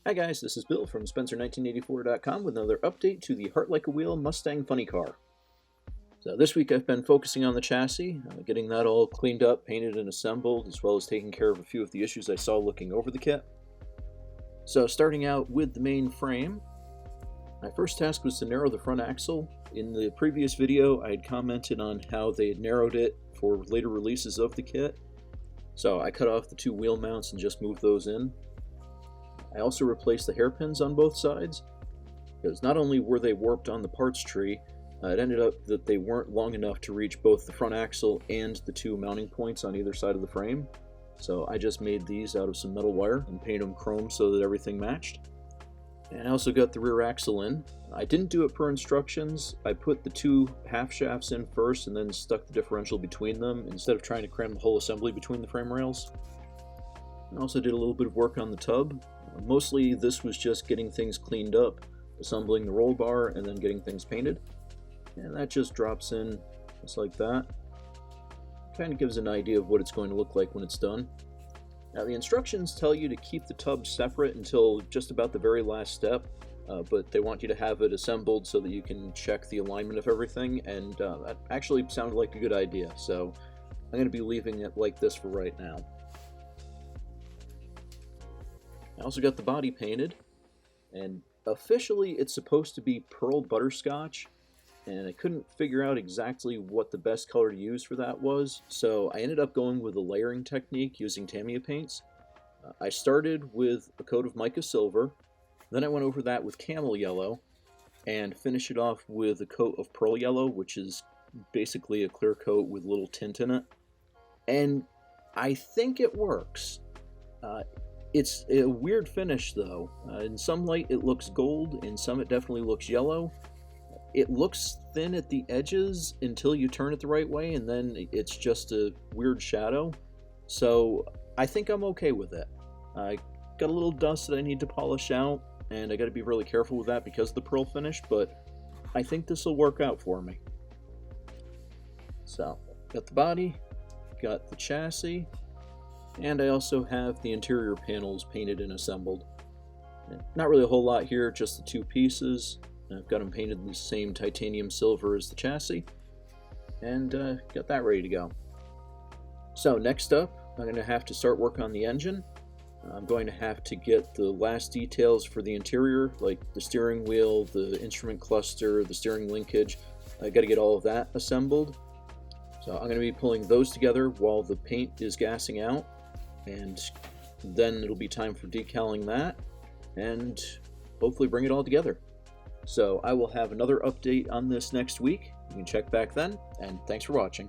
Hi guys, this is Bill from Spencer1984.com with another update to the Heart Like a Wheel Mustang Funny Car. So this week I've been focusing on the chassis, getting that all cleaned up, painted and assembled, as well as taking care of a few of the issues I saw looking over the kit. So starting out with the main frame, my first task was to narrow the front axle. In the previous video I had commented on how they had narrowed it for later releases of the kit. So I cut off the two wheel mounts and just moved those in. I also replaced the hairpins on both sides, because not only were they warped on the parts tree, it ended up that they weren't long enough to reach both the front axle and the two mounting points on either side of the frame. So I just made these out of some metal wire and painted them chrome so that everything matched. And I also got the rear axle in. I didn't do it per instructions. I put the two half shafts in first and then stuck the differential between them instead of trying to cram the whole assembly between the frame rails. I also did a little bit of work on the tub. Mostly this was just getting things cleaned up, assembling the roll bar, and then getting things painted. And that just drops in just like that. Kind of gives an idea of what it's going to look like when it's done. Now the instructions tell you to keep the tub separate until just about the very last step, but they want you to have it assembled so that you can check the alignment of everything, and that actually sounded like a good idea, so I'm going to be leaving it like this for right now. I also got the body painted, and officially it's supposed to be pearl butterscotch, and I couldn't figure out exactly what the best color to use for that was, so I ended up going with a layering technique using Tamiya paints. I started with a coat of mica silver, then I went over that with camel yellow, and finished it off with a coat of pearl yellow, which is basically a clear coat with a little tint in it. And I think it works. It's a weird finish though. In some light it looks gold, in some it definitely looks yellow. It looks thin at the edges until you turn it the right way, and then it's just a weird shadow. So I think I'm okay with it. I got a little dust that I need to polish out, and I got to be really careful with that because of the pearl finish, but I think this will work out for me. So, got the body, got the chassis, and I also have the interior panels painted and assembled. Not really a whole lot here, just the two pieces. I've got them painted in the same titanium silver as the chassis, and got that ready to go. So next up, I'm going to have to start work on the engine. I'm going to have to get the last details for the interior, like the steering wheel, the instrument cluster, the steering linkage. I got to get all of that assembled. So I'm going to be pulling those together while the paint is gassing out, and then it'll be time for decaling that and hopefully bring it all together. So I will have another update on this next week. You can check back then, and thanks for watching.